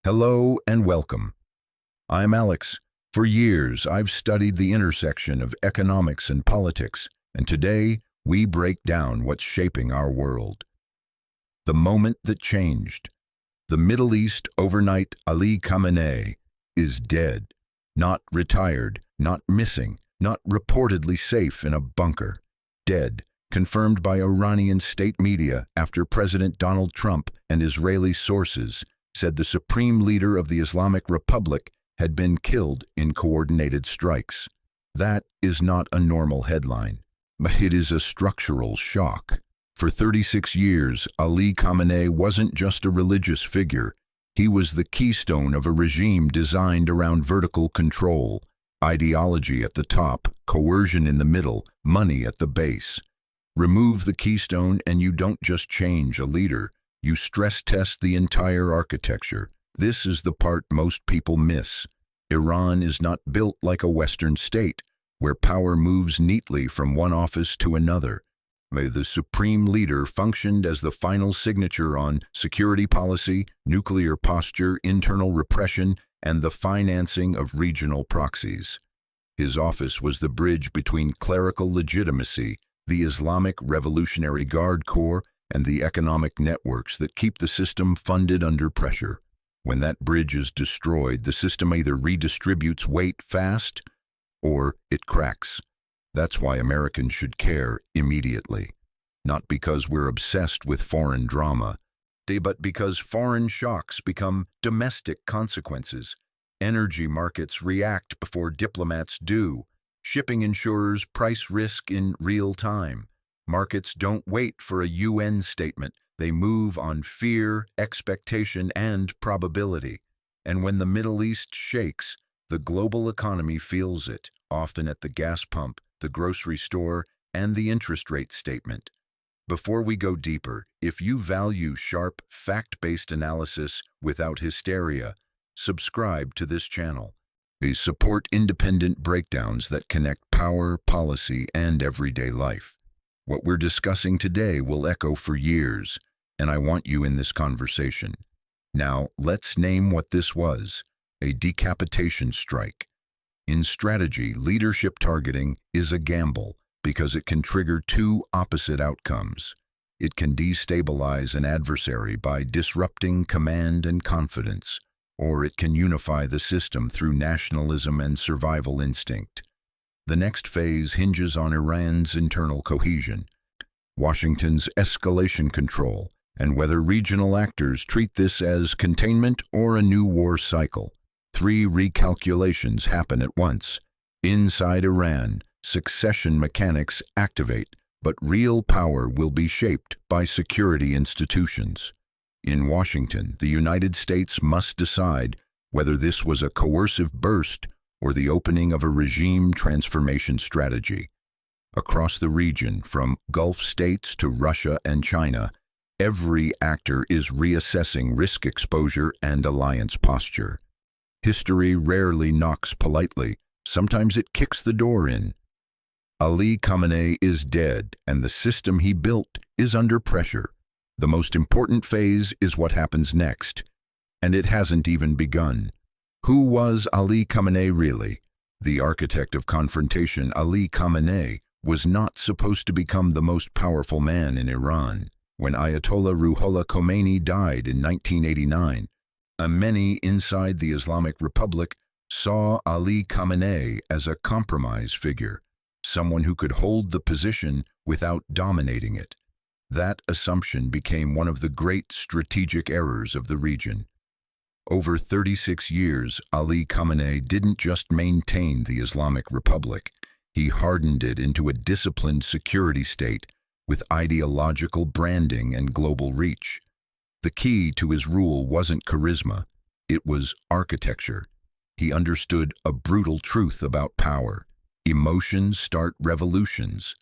Hello and welcome. I'm Alex. For years, I've studied the intersection of economics and politics, and today we break down what's shaping our world. The moment that changed. The Middle East overnight Ali Khamenei is dead, not retired, not missing, not reportedly safe in a bunker. Dead, confirmed by Iranian state media after President Donald Trump and Israeli sources said the supreme leader of the Islamic Republic had been killed in coordinated strikes. That is not a normal headline, but it is a structural shock. For 36 years, Ali Khamenei wasn't just a religious figure. He was the keystone of a regime designed around vertical control, ideology at the top, coercion in the middle, money at the base. Remove the keystone and you don't just change a leader, you stress test the entire architecture. This is the part most people miss. Iran is not built like a Western state, where power moves neatly from one office to another. The supreme leader functioned as the final signature on security policy, nuclear posture, internal repression, and the financing of regional proxies. His office was the bridge between clerical legitimacy, the Islamic Revolutionary Guard Corps, and the economic networks that keep the system funded under pressure. When that bridge is destroyed, the system either redistributes weight fast or it cracks. That's why Americans should care immediately. Not because we're obsessed with foreign drama, but because foreign shocks become domestic consequences. Energy markets react before diplomats do. Shipping insurers price risk in real time. Markets don't wait for a UN statement. They move on fear, expectation, and probability. And when the Middle East shakes, the global economy feels it, often at the gas pump, the grocery store, and the interest rate statement. Before we go deeper, if you value sharp, fact-based analysis without hysteria, subscribe to this channel. We support independent breakdowns that connect power, policy, and everyday life. What we're discussing today will echo for years, and I want you in this conversation. Now, let's name what this was: a decapitation strike. In strategy, leadership targeting is a gamble because it can trigger two opposite outcomes. It can destabilize an adversary by disrupting command and confidence, or it can unify the system through nationalism and survival instinct. The next phase hinges on Iran's internal cohesion, Washington's escalation control, and whether regional actors treat this as containment or a new war cycle. Three recalculations happen at once. Inside Iran, succession mechanics activate, but real power will be shaped by security institutions. In Washington, the United States must decide whether this was a coercive burst or the opening of a regime transformation strategy. Across the region, from Gulf states to Russia and China, every actor is reassessing risk exposure and alliance posture. History rarely knocks politely, sometimes it kicks the door in. Ali Khamenei is dead, and the system he built is under pressure. The most important phase is what happens next, and it hasn't even begun. Who was Ali Khamenei really? The architect of confrontation, Ali Khamenei, was not supposed to become the most powerful man in Iran. When Ayatollah Ruhollah Khomeini died in 1989, many inside the Islamic Republic saw Ali Khamenei as a compromise figure, someone who could hold the position without dominating it. That assumption became one of the great strategic errors of the region. Over 36 years, Ali Khamenei didn't just maintain the Islamic Republic. He hardened it into a disciplined security state with ideological branding and global reach. The key to his rule wasn't charisma, it was architecture. He understood a brutal truth about power. Emotions start revolutions,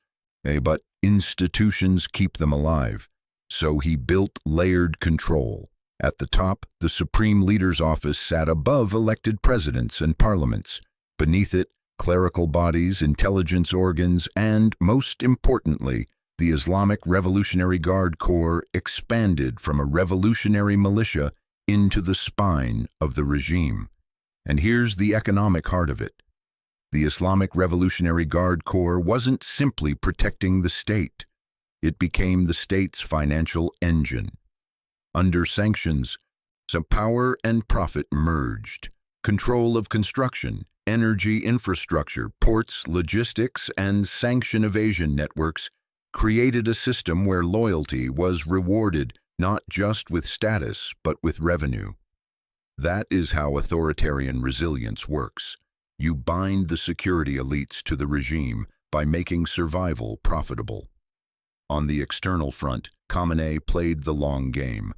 but institutions keep them alive. So he built layered control. At the top, the Supreme Leader's office sat above elected presidents and parliaments. Beneath it, clerical bodies, intelligence organs, and, most importantly, the Islamic Revolutionary Guard Corps expanded from a revolutionary militia into the spine of the regime. And here's the economic heart of it. The Islamic Revolutionary Guard Corps wasn't simply protecting the state. It became the state's financial engine. Under sanctions, so power and profit merged. Control of construction, energy infrastructure, ports, logistics, and sanction evasion networks created a system where loyalty was rewarded not just with status, but with revenue. That is how authoritarian resilience works. You bind the security elites to the regime by making survival profitable. On the external front, Khamenei played the long game.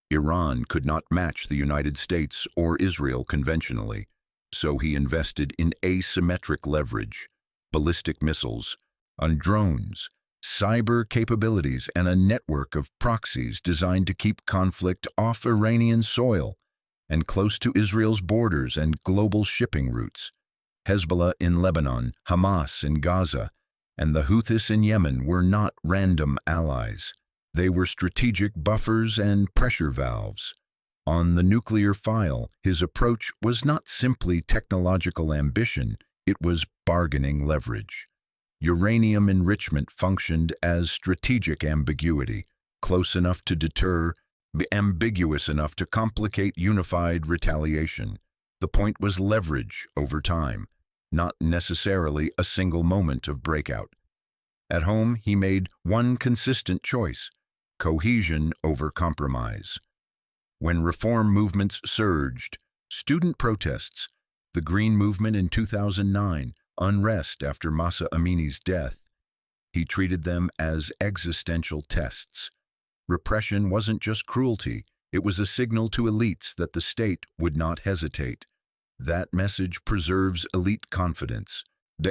Iran could not match the United States or Israel conventionally, so he invested in asymmetric leverage, ballistic missiles, on drones, cyber capabilities, and a network of proxies designed to keep conflict off Iranian soil and close to Israel's borders and global shipping routes. Hezbollah in Lebanon, Hamas in Gaza, and the Houthis in Yemen were not random allies. They were strategic buffers and pressure valves. On the nuclear file, his approach was not simply technological ambition, it was bargaining leverage. Uranium enrichment functioned as strategic ambiguity, close enough to deter, ambiguous enough to complicate unified retaliation. The point was leverage over time, not necessarily a single moment of breakout. At home, he made one consistent choice: cohesion over compromise. When reform movements surged, student protests, the Green Movement in 2009, unrest after Mahsa Amini's death, he treated them as existential tests. Repression wasn't just cruelty, it was a signal to elites that the state would not hesitate. That message preserves elite confidence,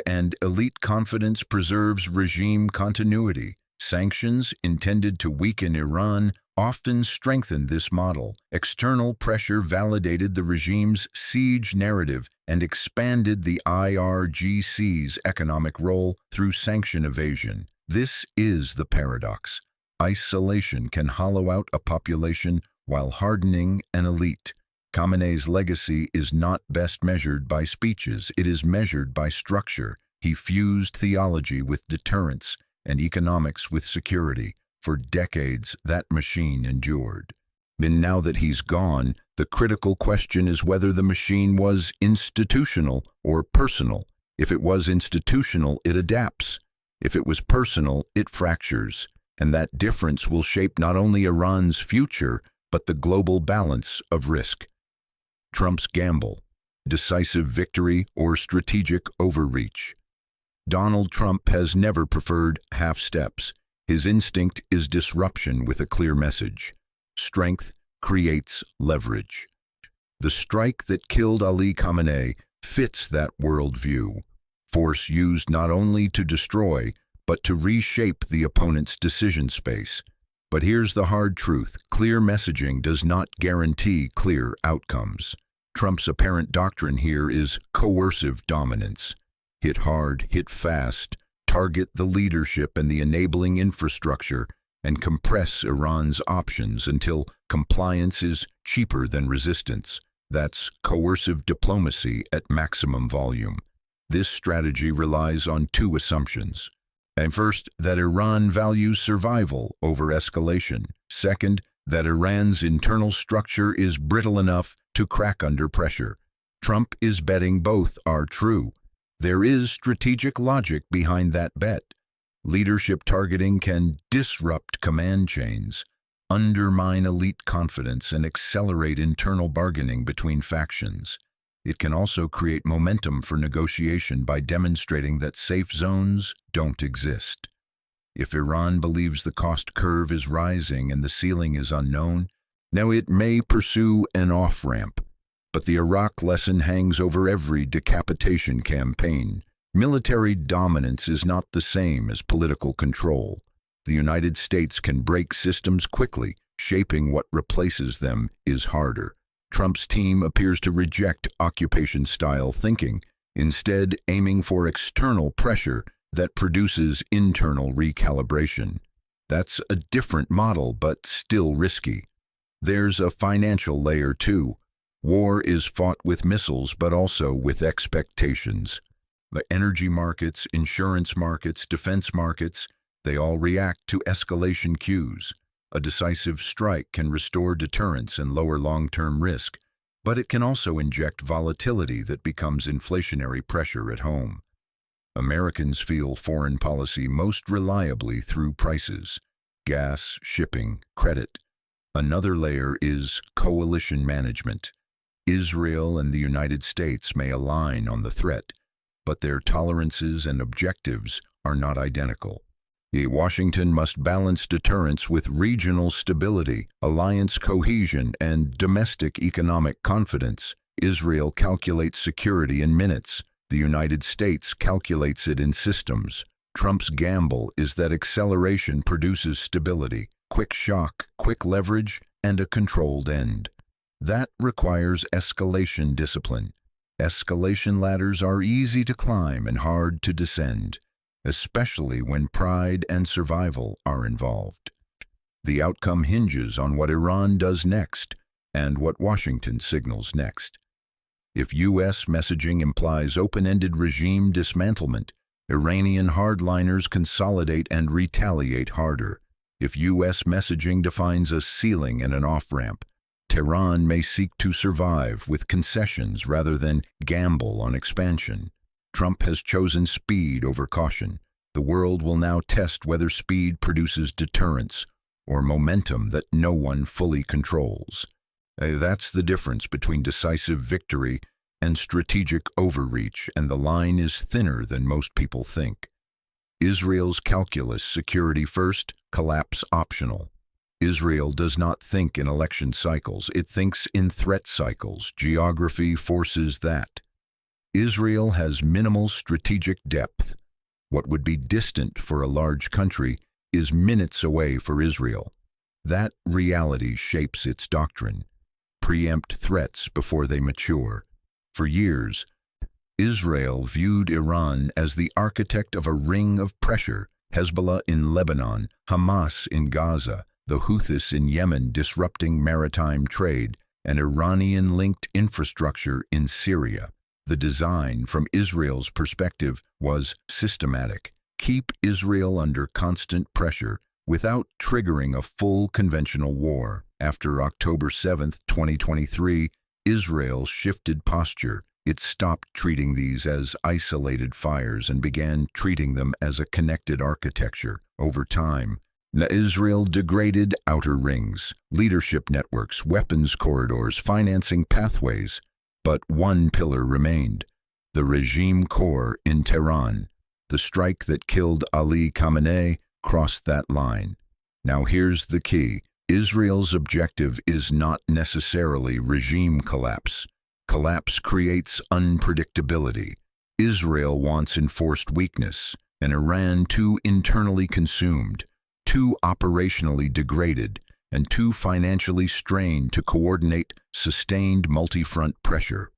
and elite confidence preserves regime continuity. Sanctions intended to weaken Iran often strengthened this model. External pressure validated the regime's siege narrative and expanded the IRGC's economic role through sanction evasion. This is the paradox. Isolation can hollow out a population while hardening an elite. Khamenei's legacy is not best measured by speeches, it is measured by structure. He fused theology with deterrence and economics with security. For decades, that machine endured. And now that he's gone, the critical question is whether the machine was institutional or personal. If it was institutional, it adapts. If it was personal, it fractures. And that difference will shape not only Iran's future, but the global balance of risk. Trump's gamble: decisive victory or strategic overreach. Donald Trump has never preferred half steps. His instinct is disruption with a clear message. Strength creates leverage. The strike that killed Ali Khamenei fits that worldview. Force used not only to destroy, but to reshape the opponent's decision space. But here's the hard truth: clear messaging does not guarantee clear outcomes. Trump's apparent doctrine here is coercive dominance. Hit hard, hit fast, target the leadership and the enabling infrastructure, and compress Iran's options until compliance is cheaper than resistance. That's coercive diplomacy at maximum volume. This strategy relies on two assumptions. And first, that Iran values survival over escalation. Second, that Iran's internal structure is brittle enough to crack under pressure. Trump is betting both are true. There is strategic logic behind that bet. Leadership targeting can disrupt command chains, undermine elite confidence, and accelerate internal bargaining between factions. It can also create momentum for negotiation by demonstrating that safe zones don't exist. If Iran believes the cost curve is rising and the ceiling is unknown, now it may pursue an off-ramp. But the Iraq lesson hangs over every decapitation campaign. Military dominance is not the same as political control. The United States can break systems quickly. Shaping what replaces them is harder. Trump's team appears to reject occupation-style thinking, instead aiming for external pressure that produces internal recalibration. That's a different model, but still risky. There's a financial layer too. War is fought with missiles, but also with expectations. The energy markets, insurance markets, defense markets, they all react to escalation cues. A decisive strike can restore deterrence and lower long-term risk, but it can also inject volatility that becomes inflationary pressure at home. Americans feel foreign policy most reliably through prices: gas, shipping, credit. Another layer is coalition management. Israel and the United States may align on the threat, but their tolerances and objectives are not identical. Washington must balance deterrence with regional stability, alliance cohesion, and domestic economic confidence. Israel calculates security in minutes. The United States calculates it in systems. Trump's gamble is that acceleration produces stability, quick shock, quick leverage, and a controlled end. That requires escalation discipline. Escalation ladders are easy to climb and hard to descend, especially when pride and survival are involved. The outcome hinges on what Iran does next and what Washington signals next. If U.S. messaging implies open-ended regime dismantlement, Iranian hardliners consolidate and retaliate harder. If U.S. messaging defines a ceiling and an off-ramp, Tehran may seek to survive with concessions rather than gamble on expansion. Trump has chosen speed over caution. The world will now test whether speed produces deterrence or momentum that no one fully controls. That's the difference between decisive victory and strategic overreach, and the line is thinner than most people think. Israel's calculus: security first, collapse optional. Israel does not think in election cycles, it thinks in threat cycles. Geography forces that. Israel has minimal strategic depth. What would be distant for a large country is minutes away for Israel. That reality shapes its doctrine. Preempt threats before they mature. For years, Israel viewed Iran as the architect of a ring of pressure: Hezbollah in Lebanon, Hamas in Gaza, the Houthis in Yemen disrupting maritime trade, and Iranian-linked infrastructure in Syria. The design, from Israel's perspective, was systematic: keep Israel under constant pressure without triggering a full conventional war. After October 7, 2023, Israel shifted posture. It stopped treating these as isolated fires and began treating them as a connected architecture. Over time, Israel degraded outer rings, leadership networks, weapons corridors, financing pathways. But one pillar remained: the regime core in Tehran. The strike that killed Ali Khamenei crossed that line. Now here's the key: Israel's objective is not necessarily regime collapse. Collapse creates unpredictability. Israel wants enforced weakness, and Iran too internally consumed, too operationally degraded, and too financially strained to coordinate sustained multi-front pressure.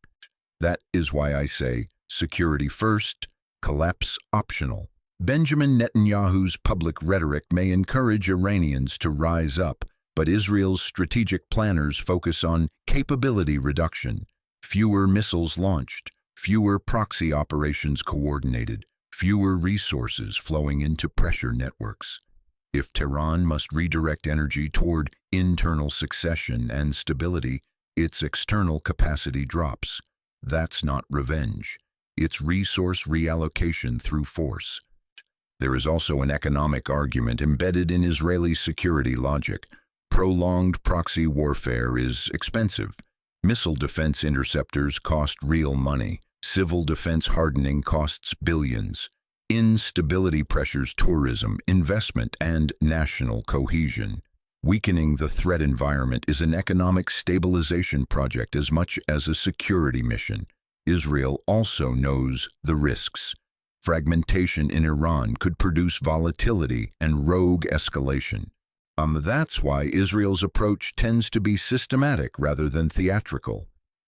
That is why I say security first, collapse optional. Benjamin Netanyahu's public rhetoric may encourage Iranians to rise up, but Israel's strategic planners focus on capability reduction: fewer missiles launched, fewer proxy operations coordinated, fewer resources flowing into pressure networks. If Tehran must redirect energy toward internal succession and stability, its external capacity drops. That's not revenge. It's resource reallocation through force. There is also an economic argument embedded in Israeli security logic. Prolonged proxy warfare is expensive. Missile defense interceptors cost real money. Civil defense hardening costs billions. Instability pressures tourism, investment, and national cohesion. Weakening the threat environment is an economic stabilization project as much as a security mission. Israel also knows the risks. Fragmentation in Iran could produce volatility and rogue escalation. That's why Israel's approach tends to be systematic rather than theatrical.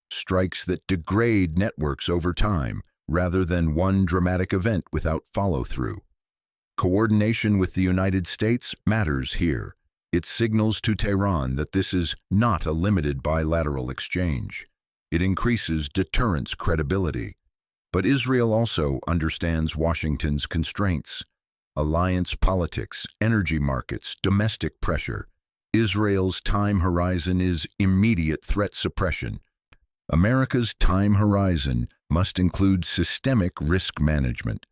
Strikes that degrade networks over time, rather than one dramatic event without follow-through. Coordination with the United States matters here. It signals to Tehran that this is not a limited bilateral exchange. It increases deterrence credibility. But Israel also understands Washington's constraints: alliance politics, energy markets, domestic pressure. Israel's time horizon is immediate threat suppression. America's time horizon must include systemic risk management.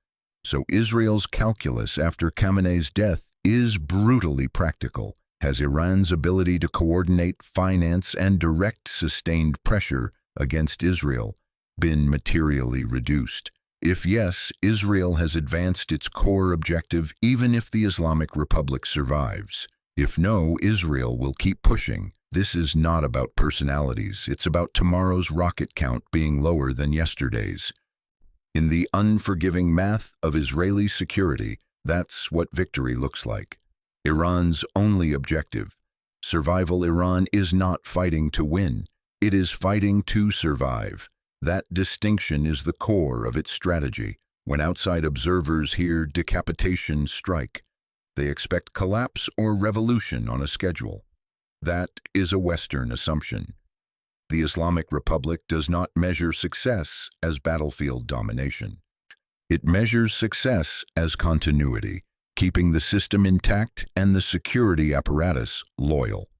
So Israel's calculus after Khamenei's death is brutally practical. Has Iran's ability to coordinate, finance, and direct sustained pressure against Israel been materially reduced? If yes, Israel has advanced its core objective even if the Islamic Republic survives. If no, Israel will keep pushing. This is not about personalities. It's about tomorrow's rocket count being lower than yesterday's. In the unforgiving math of Israeli security, that's what victory looks like. Iran's only objective. Survival. Iran is not fighting to win. It is fighting to survive. That distinction is the core of its strategy. When outside observers hear decapitation strike, they expect collapse or revolution on a schedule. That is a Western assumption. The Islamic Republic does not measure success as battlefield domination. It measures success as continuity, keeping the system intact and the security apparatus loyal.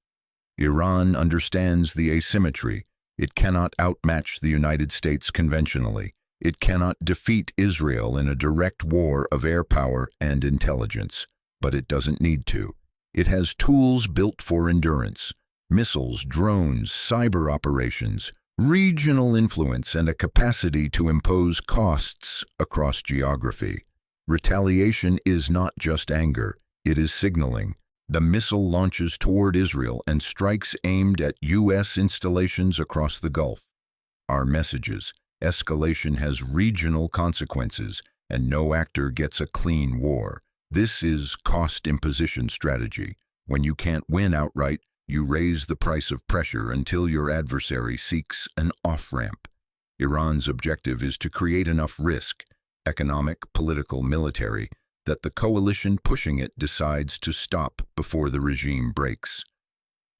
Iran understands the asymmetry. It cannot outmatch the United States conventionally. It cannot defeat Israel in a direct war of air power and intelligence. But it doesn't need to. It has tools built for endurance: missiles, drones, cyber operations, regional influence, and a capacity to impose costs across geography. Retaliation is not just anger, it is signaling. The missile launches toward Israel and strikes aimed at U.S. installations across the Gulf. Our messages: escalation has regional consequences, and no actor gets a clean war. This is cost imposition strategy. When you can't win outright, you raise the price of pressure until your adversary seeks an off-ramp. Iran's objective is to create enough risk, economic, political, military, that the coalition pushing it decides to stop before the regime breaks.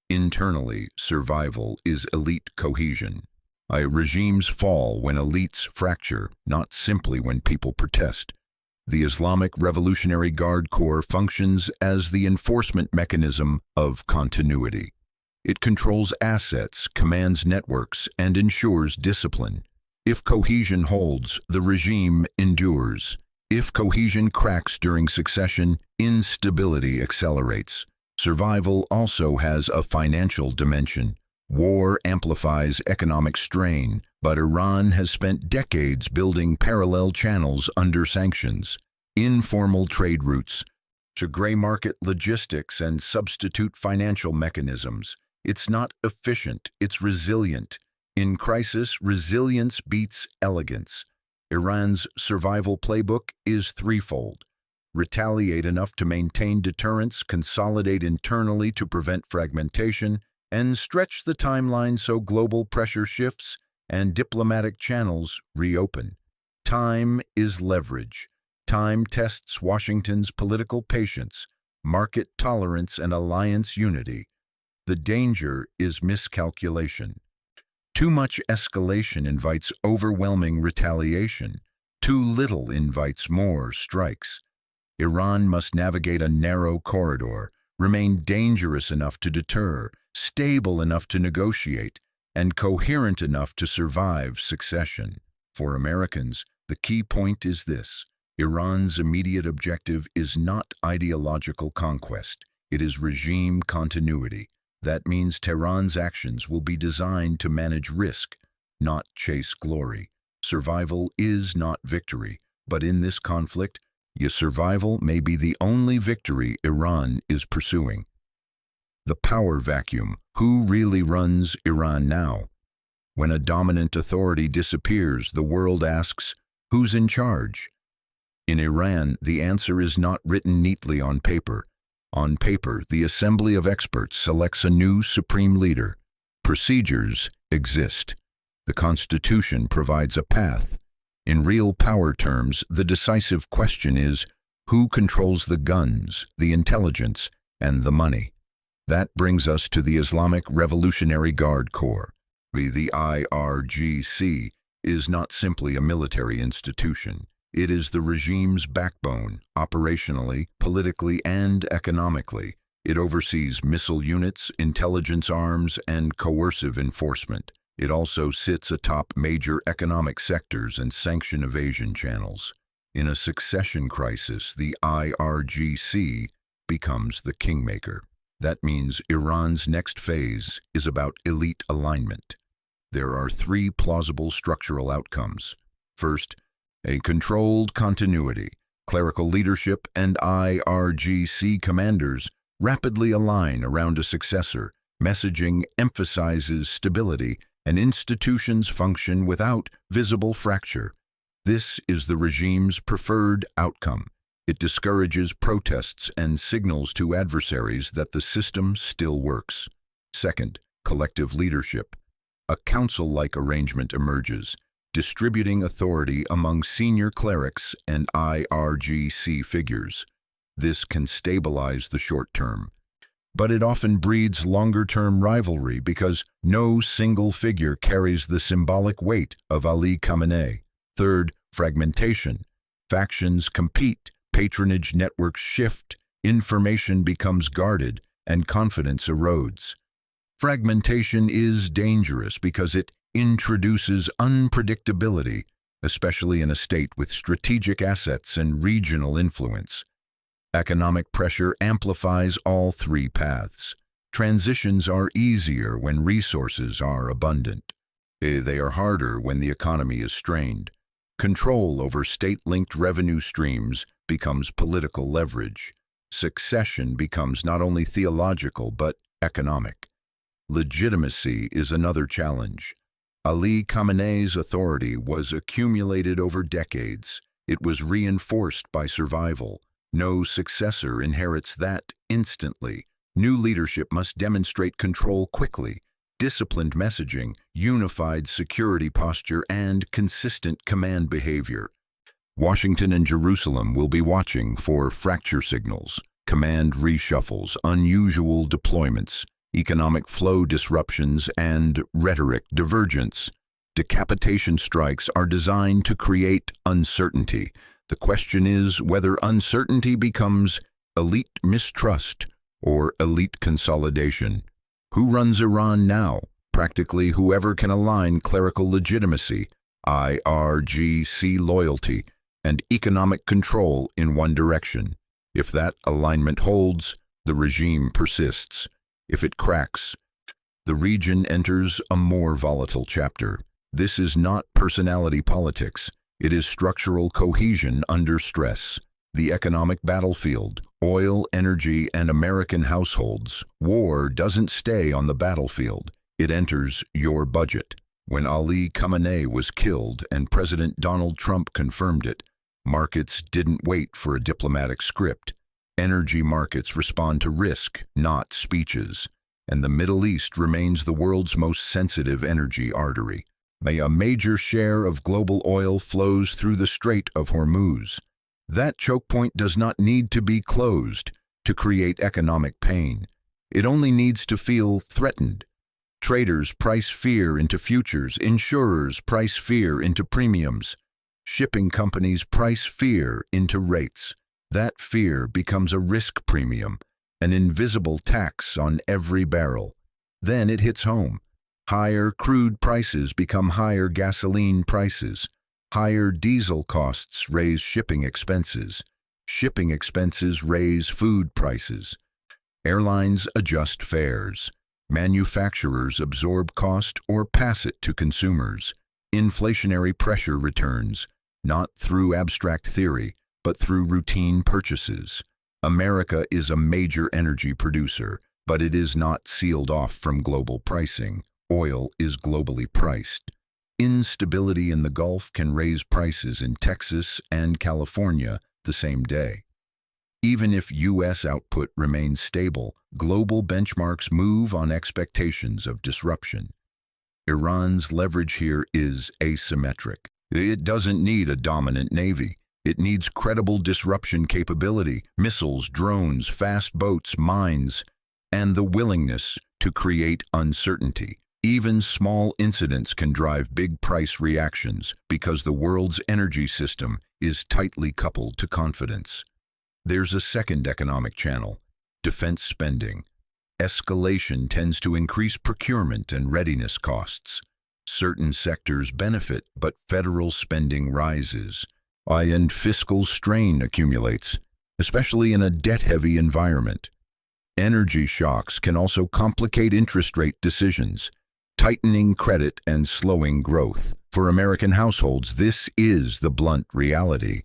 Internally, survival is elite cohesion. Regimes fall when elites fracture, not simply when people protest. The Islamic Revolutionary Guard Corps functions as the enforcement mechanism of continuity. It controls assets, commands networks, and ensures discipline. If cohesion holds, the regime endures. If cohesion cracks during succession, instability accelerates. Survival also has a financial dimension. War amplifies economic strain, but Iran has spent decades building parallel channels under sanctions, informal trade routes, to gray market logistics and substitute financial mechanisms. It's not efficient, it's resilient. In crisis, resilience beats elegance. Iran's survival playbook is threefold: retaliate enough to maintain deterrence, consolidate internally to prevent fragmentation, and stretch the timeline so global pressure shifts and diplomatic channels reopen. Time is leverage. Time tests Washington's political patience, market tolerance, and alliance unity. The danger is miscalculation. Too much escalation invites overwhelming retaliation. Too little invites more strikes. Iran must navigate a narrow corridor, remain dangerous enough to deter, stable enough to negotiate, and coherent enough to survive succession. For Americans, the key point is this: Iran's immediate objective is not ideological conquest, it is regime continuity. That means Tehran's actions will be designed to manage risk, not chase glory. Survival is not victory, but in this conflict, your survival may be the only victory Iran is pursuing. The power vacuum. Who really runs Iran now? When a dominant authority disappears, the world asks, who's in charge? In Iran, the answer is not written neatly on paper. On paper, the assembly of experts selects a new supreme leader. Procedures exist. The Constitution provides a path. In real power terms, the decisive question is, who controls the guns, the intelligence, and the money? That brings us to the Islamic Revolutionary Guard Corps. The IRGC is not simply a military institution. It is the regime's backbone, operationally, politically, and economically. It oversees missile units, intelligence arms, and coercive enforcement. It also sits atop major economic sectors and sanction evasion channels. In a succession crisis, the IRGC becomes the kingmaker. That means Iran's next phase is about elite alignment. There are three plausible structural outcomes. First, a controlled continuity. Clerical leadership and IRGC commanders rapidly align around a successor. Messaging emphasizes stability, and institutions function without visible fracture. This is the regime's preferred outcome. It discourages protests and signals to adversaries that the system still works. Second, collective leadership. A council-like arrangement emerges, distributing authority among senior clerics and IRGC figures. This can stabilize the short term, but it often breeds longer-term rivalry because no single figure carries the symbolic weight of Ali Khamenei. Third, fragmentation. Factions compete, patronage networks shift, information becomes guarded, and confidence erodes. Fragmentation is dangerous because it introduces unpredictability, especially in a state with strategic assets and regional influence. Economic pressure amplifies all three paths. Transitions are easier when resources are abundant. They are harder when the economy is strained. Control over state-linked revenue streams becomes political leverage. Succession becomes not only theological but economic. Legitimacy is another challenge. Ali Khamenei's authority was accumulated over decades. It was reinforced by survival. No successor inherits that instantly. New leadership must demonstrate control quickly. Disciplined messaging, unified security posture, and consistent command behavior. Washington and Jerusalem will be watching for fracture signals, command reshuffles, unusual deployments, economic flow disruptions, and rhetoric divergence. Decapitation strikes are designed to create uncertainty. The question is whether uncertainty becomes elite mistrust or elite consolidation. Who runs Iran now? Practically whoever can align clerical legitimacy, IRGC loyalty, and economic control in one direction. If that alignment holds, the regime persists. If it cracks, the region enters a more volatile chapter. This is not personality politics. It is structural cohesion under stress. The economic battlefield, oil, energy, and American households. War doesn't stay on the battlefield. It enters your budget. When Ali Khamenei was killed and President Donald Trump confirmed it, markets didn't wait for a diplomatic script. Energy markets respond to risk, not speeches. And the Middle East remains the world's most sensitive energy artery. A major share of global oil flows through the Strait of Hormuz. That choke point does not need to be closed to create economic pain. It only needs to feel threatened. Traders price fear into futures, insurers price fear into premiums, shipping companies price fear into rates. That fear becomes a risk premium, an invisible tax on every barrel. Then it hits home. Higher crude prices become higher gasoline prices. Higher diesel costs raise shipping expenses. Shipping expenses raise food prices. Airlines adjust fares. Manufacturers absorb cost or pass it to consumers. Inflationary pressure returns, not through abstract theory, but through routine purchases. America is a major energy producer, but it is not sealed off from global pricing. Oil is globally priced. Instability in the Gulf can raise prices in Texas and California the same day. Even if U.S. output remains stable, global benchmarks move on expectations of disruption. Iran's leverage here is asymmetric. It doesn't need a dominant navy. It needs credible disruption capability, missiles, drones, fast boats, mines. and the willingness to create uncertainty. Even small incidents can drive big price reactions because the world's energy system is tightly coupled to confidence. There's a second economic channel: defense spending. Escalation tends to increase procurement and readiness costs. Certain sectors benefit, but federal spending rises, and fiscal strain accumulates, especially in a debt-heavy environment. Energy shocks can also complicate interest rate decisions, tightening credit and slowing growth. For American households, this is the blunt reality.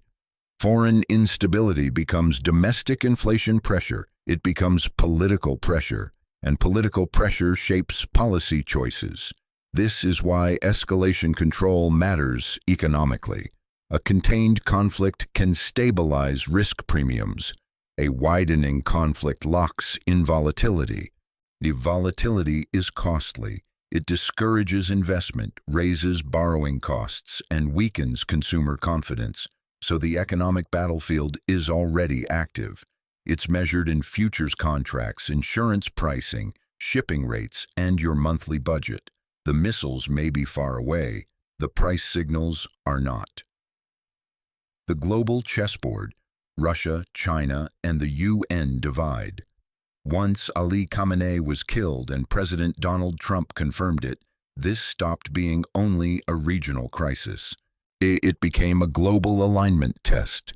Foreign instability becomes domestic inflation pressure. It becomes political pressure, and political pressure shapes policy choices. This is why escalation control matters economically. A contained conflict can stabilize risk premiums. A widening conflict locks in volatility. The volatility is costly. It discourages investment, raises borrowing costs, and weakens consumer confidence. So the economic battlefield is already active. It's measured in futures contracts, insurance pricing, shipping rates, and your monthly budget. The missiles may be far away. The price signals are not. The global chessboard: Russia, China, and the UN divide. Once Ali Khamenei was killed and President Donald Trump confirmed it, this stopped being only a regional crisis. It became a global alignment test.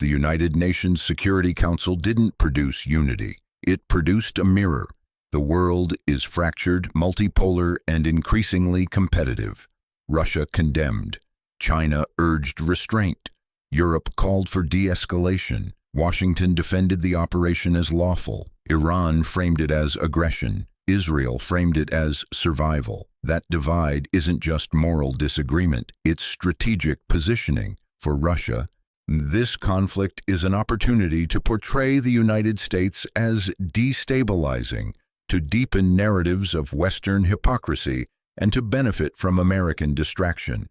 The United Nations Security Council didn't produce unity. It produced a mirror. The world is fractured, multipolar, and increasingly competitive. Russia condemned. China urged restraint. Europe called for de-escalation. Washington defended the operation as lawful. Iran framed it as aggression. Israel framed it as survival. That divide isn't just moral disagreement, it's strategic positioning. For Russia, this conflict is an opportunity to portray the United States as destabilizing, to deepen narratives of Western hypocrisy, and to benefit from American distraction.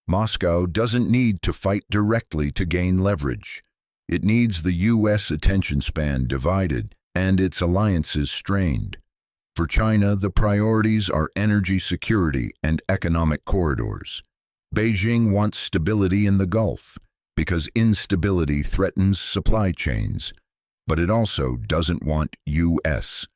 Moscow doesn't need to fight directly to gain leverage. It needs the U.S. attention span divided and its alliances strained. For China, the priorities are energy security and economic corridors. Beijing wants stability in the Gulf because instability threatens supply chains, but it also doesn't want U.S.,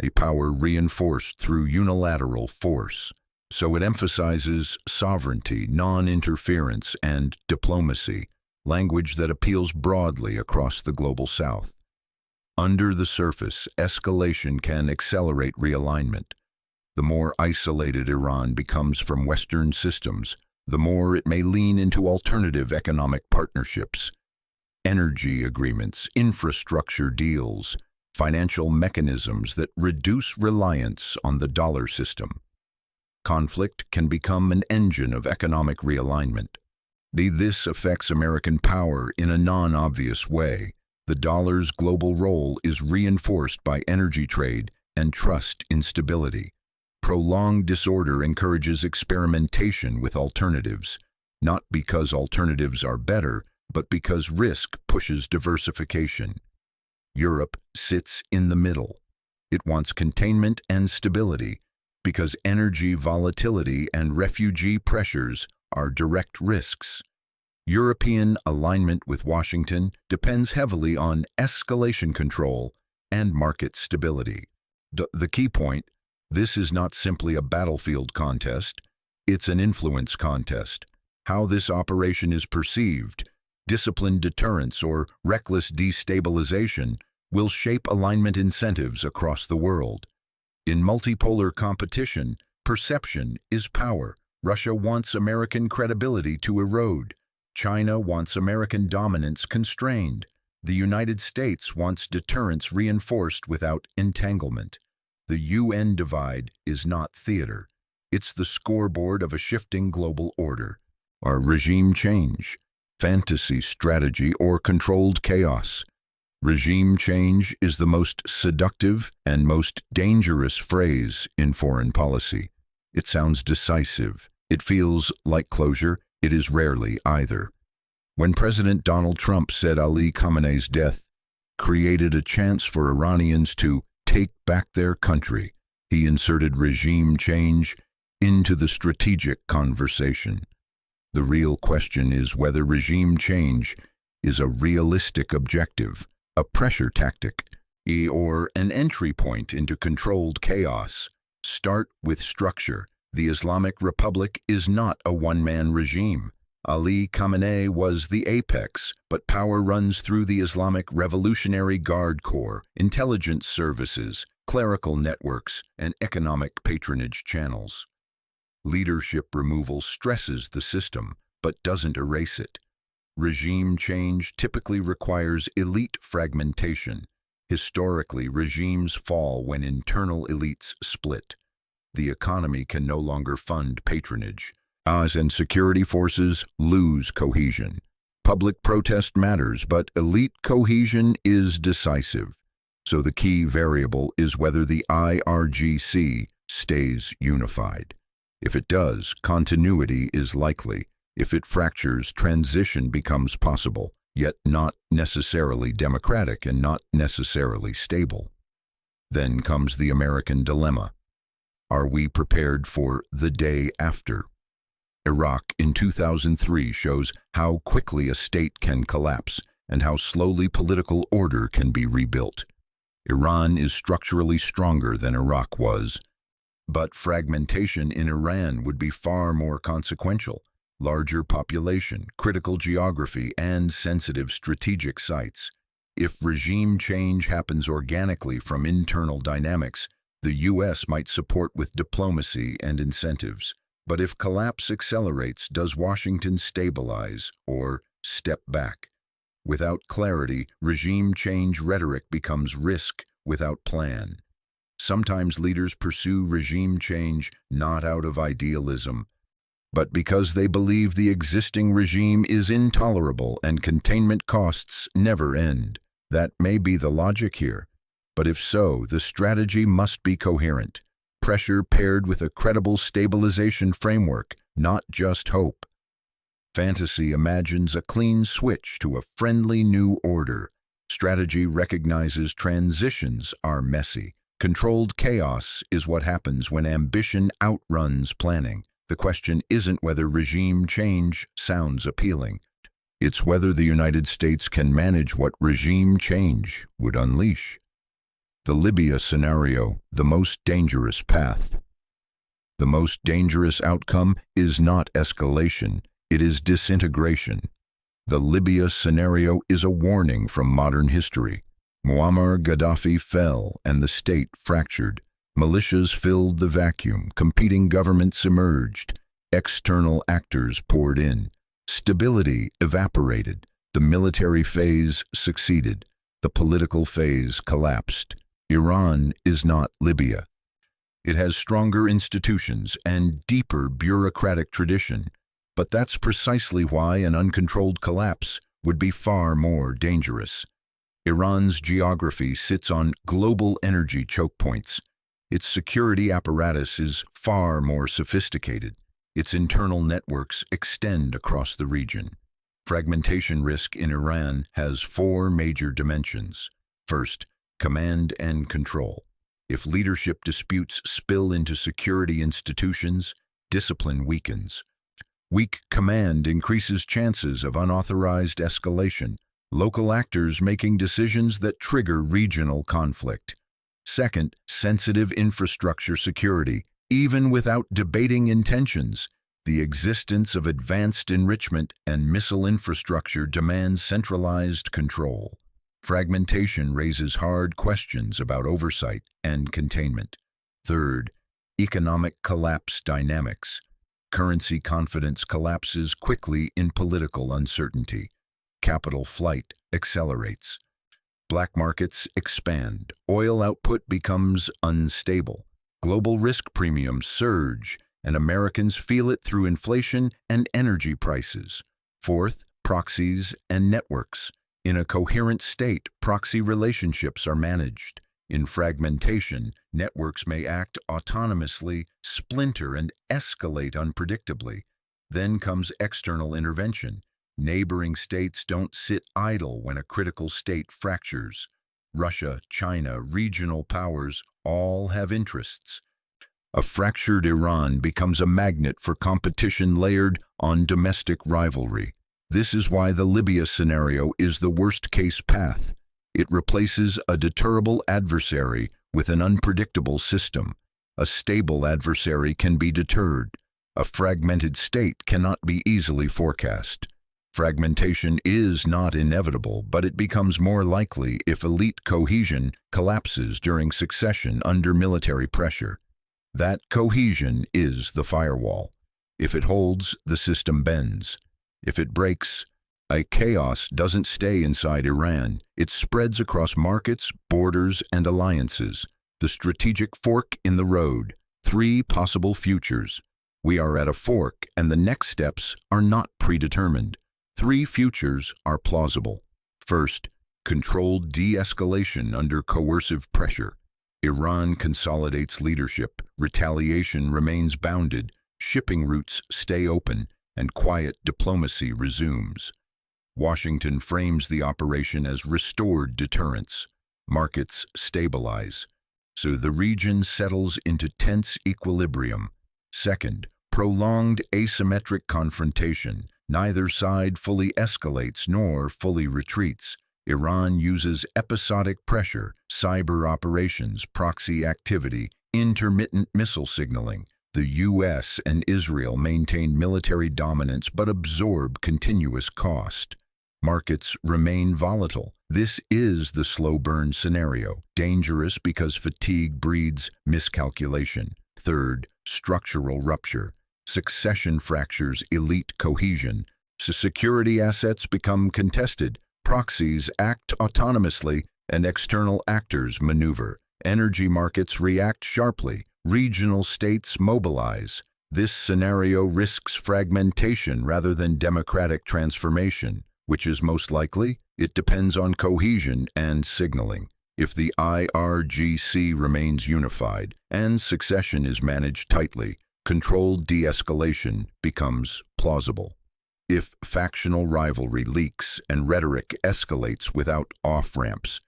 a power reinforced through unilateral force. So it emphasizes sovereignty, non-interference, and diplomacy, language that appeals broadly across the global South. Under the surface, escalation can accelerate realignment. The more isolated Iran becomes from Western systems, the more it may lean into alternative economic partnerships, energy agreements, infrastructure deals, financial mechanisms that reduce reliance on the dollar system. Conflict can become an engine of economic realignment. This affects American power in a non-obvious way. The dollar's global role is reinforced by energy trade and trust in stability. Prolonged disorder encourages experimentation with alternatives, not because alternatives are better, but because risk pushes diversification. Europe sits in the middle. It wants containment and stability because energy volatility and refugee pressures are direct risks. European alignment with Washington depends heavily on escalation control and market stability. The key point: this is not simply a battlefield contest, it's an influence contest. How this operation is perceived, disciplined deterrence or reckless destabilization, will shape alignment incentives across the world. In multipolar competition, perception is power. Russia wants American credibility to erode. China wants American dominance constrained. The United States wants deterrence reinforced without entanglement. The UN divide is not theater. It's the scoreboard of a shifting global order. Our regime change, fantasy strategy, or controlled chaos. Regime change is the most seductive and most dangerous phrase in foreign policy. It sounds decisive. It feels like closure. It is rarely either. When President Donald Trump said Ali Khamenei's death created a chance for Iranians to take back their country. He inserted regime change into the strategic conversation. The real question is whether regime change is a realistic objective, a pressure tactic, or an entry point into controlled chaos. Start with structure. The Islamic Republic is not a one-man regime. Ali Khamenei was the apex, but power runs through the Islamic Revolutionary Guard Corps, intelligence services, clerical networks, and economic patronage channels. Leadership removal stresses the system, but doesn't erase it. Regime change typically requires elite fragmentation. Historically, regimes fall when internal elites split. The economy can no longer fund patronage. And security forces lose cohesion. Public protest matters, but elite cohesion is decisive. So the key variable is whether the IRGC stays unified. If it does, continuity is likely. If it fractures, transition becomes possible, yet not necessarily democratic and not necessarily stable. Then comes the American dilemma. Are we prepared for the day after? Iraq in 2003 shows how quickly a state can collapse and how slowly political order can be rebuilt. Iran is structurally stronger than Iraq was, but fragmentation in Iran would be far more consequential. Larger population, critical geography, and sensitive strategic sites. If regime change happens organically from internal dynamics, the U.S. might support with diplomacy and incentives. But if collapse accelerates, does Washington stabilize or step back? Without clarity, regime change rhetoric becomes risk without plan. Sometimes leaders pursue regime change not out of idealism, but because they believe the existing regime is intolerable and containment costs never end. That may be the logic here, but if so, the strategy must be coherent. Pressure paired with a credible stabilization framework, not just hope. Fantasy imagines a clean switch to a friendly new order. Strategy recognizes transitions are messy. Controlled chaos is what happens when ambition outruns planning. The question isn't whether regime change sounds appealing. It's whether the United States can manage what regime change would unleash. The Libya scenario, the most dangerous path. The most dangerous outcome is not escalation, it is disintegration. The Libya scenario is a warning from modern history. Muammar Gaddafi fell and the state fractured. Militias filled the vacuum, competing governments emerged, external actors poured in. Stability evaporated, the military phase succeeded, the political phase collapsed. Iran is not Libya. It has stronger institutions and deeper bureaucratic tradition, but that's precisely why an uncontrolled collapse would be far more dangerous. Iran's geography sits on global energy choke points. Its security apparatus is far more sophisticated. Its internal networks extend across the region. Fragmentation risk in Iran has four major dimensions. First, command and control. If leadership disputes spill into security institutions, discipline weakens. Weak command increases chances of unauthorized escalation, local actors making decisions that trigger regional conflict. Second, sensitive infrastructure security. Even without debating intentions, the existence of advanced enrichment and missile infrastructure demands centralized control. Fragmentation raises hard questions about oversight and containment. Third, economic collapse dynamics. Currency confidence collapses quickly in political uncertainty. Capital flight accelerates. Black markets expand. Oil output becomes unstable. Global risk premiums surge, and Americans feel it through inflation and energy prices. Fourth, proxies and networks. In a coherent state, proxy relationships are managed. In fragmentation, networks may act autonomously, splinter, and escalate unpredictably. Then comes external intervention. Neighboring states don't sit idle when a critical state fractures. Russia, China, regional powers all have interests. A fractured Iran becomes a magnet for competition layered on domestic rivalry. This is why the Libya scenario is the worst-case path. It replaces a deterrable adversary with an unpredictable system. A stable adversary can be deterred. A fragmented state cannot be easily forecast. Fragmentation is not inevitable, but it becomes more likely if elite cohesion collapses during succession under military pressure. That cohesion is the firewall. If it holds, the system bends. If it breaks, a chaos doesn't stay inside Iran. It spreads across markets, borders, and alliances. The strategic fork in the road. 3 possible futures. We are at a fork, and the next steps are not predetermined. 3 futures are plausible. First, controlled de-escalation under coercive pressure. Iran consolidates leadership, retaliation remains bounded, shipping routes stay open, and quiet diplomacy resumes. Washington frames the operation as restored deterrence. Markets stabilize, so the region settles into tense equilibrium. Second, prolonged asymmetric confrontation. Neither side fully escalates nor fully retreats. Iran uses episodic pressure, cyber operations, proxy activity, intermittent missile signaling. The U.S. and Israel maintain military dominance but absorb continuous cost. Markets remain volatile. This is the slow burn scenario, dangerous because fatigue breeds miscalculation. Third, structural rupture. Succession fractures elite cohesion. Security assets become contested. Proxies act autonomously, and external actors maneuver. Energy markets react sharply. Regional states mobilize. This scenario risks fragmentation rather than democratic transformation. Which is most likely? It depends on cohesion and signaling. If the IRGC remains unified and succession is managed tightly, controlled de-escalation becomes plausible. If factional rivalry leaks and rhetoric escalates without off-ramps,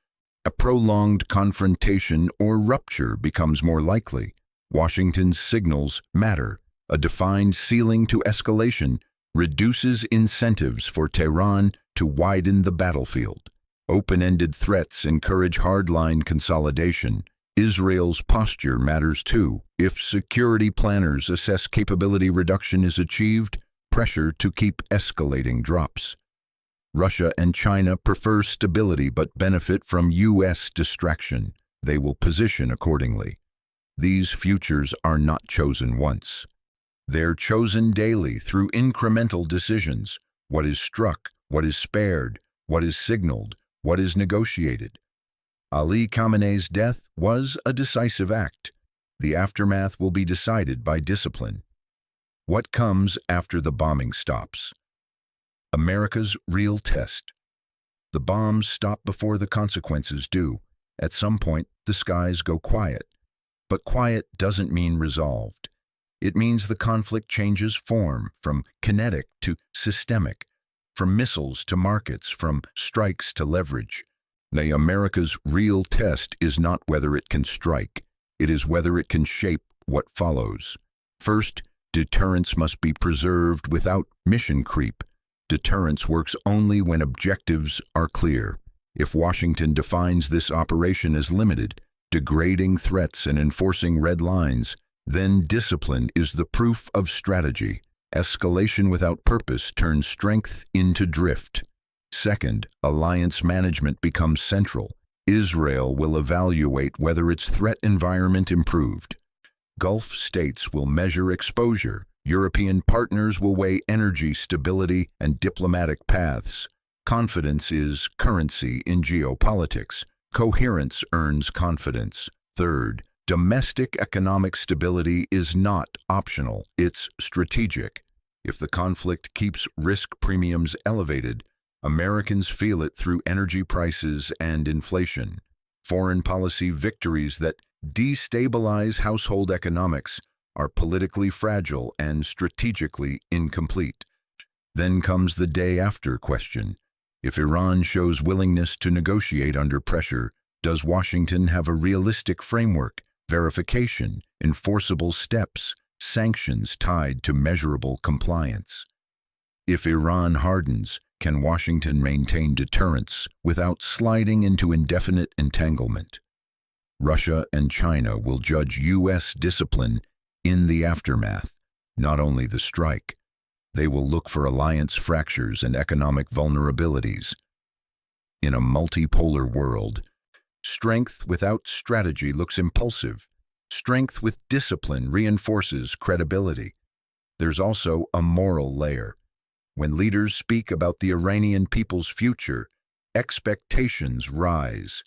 a prolonged confrontation or rupture becomes more likely. Washington's signals matter. A defined ceiling to escalation reduces incentives for Tehran to widen the battlefield. Open-ended threats encourage hardline consolidation. Israel's posture matters too. If security planners assess capability reduction is achieved, pressure to keep escalating drops. Russia and China prefer stability but benefit from U.S. distraction. They will position accordingly. These futures are not chosen once. They're chosen daily through incremental decisions. What is struck, what is spared, what is signaled, what is negotiated. Ali Khamenei's death was a decisive act. The aftermath will be decided by discipline. What comes after the bombing stops? America's real test. The bombs stop before the consequences do. At some point, the skies go quiet. But quiet doesn't mean resolved. It means the conflict changes form, from kinetic to systemic, from missiles to markets, from strikes to leverage. Nay, America's real test is not whether it can strike. It is whether it can shape what follows. First, deterrence must be preserved without mission creep. Deterrence works only when objectives are clear. If Washington defines this operation as limited, degrading threats and enforcing red lines, then discipline is the proof of strategy. Escalation without purpose turns strength into drift. Second, alliance management becomes central. Israel will evaluate whether its threat environment improved. Gulf states will measure exposure. European partners will weigh energy stability and diplomatic paths. Confidence is currency in geopolitics. Coherence earns confidence. Third, domestic economic stability is not optional, it's strategic. If the conflict keeps risk premiums elevated, Americans feel it through energy prices and inflation. Foreign policy victories that destabilize household economics are politically fragile and strategically incomplete. Then comes the day after question. If Iran shows willingness to negotiate under pressure, Does Washington have a realistic framework, verification, enforceable steps, sanctions tied to measurable compliance? If Iran hardens, can Washington maintain deterrence without sliding into indefinite entanglement? Russia and China will judge U.S. discipline in the aftermath, not only the strike. They will look for alliance fractures and economic vulnerabilities. In a multipolar world, strength without strategy looks impulsive. Strength with discipline reinforces credibility. There's also a moral layer. When leaders speak about the Iranian people's future, expectations rise.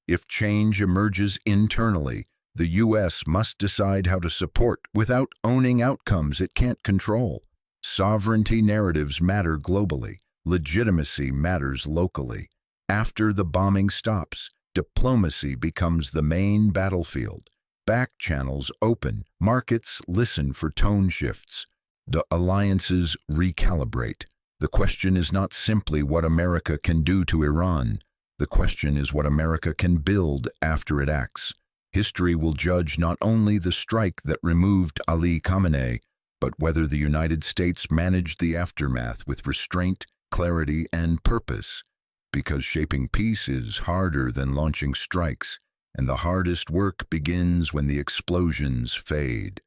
If change emerges internally, the U.S. must decide how to support without owning outcomes it can't control. Sovereignty narratives matter globally. Legitimacy matters locally. After the bombing stops, diplomacy becomes the main battlefield. Back channels open, markets listen for tone shifts. The alliances recalibrate. The question is not simply what America can do to Iran. The question is what America can build after it acts. History will judge not only the strike that removed Ali Khamenei, but whether the United States managed the aftermath with restraint, clarity, and purpose. Because shaping peace is harder than launching strikes, and the hardest work begins when the explosions fade.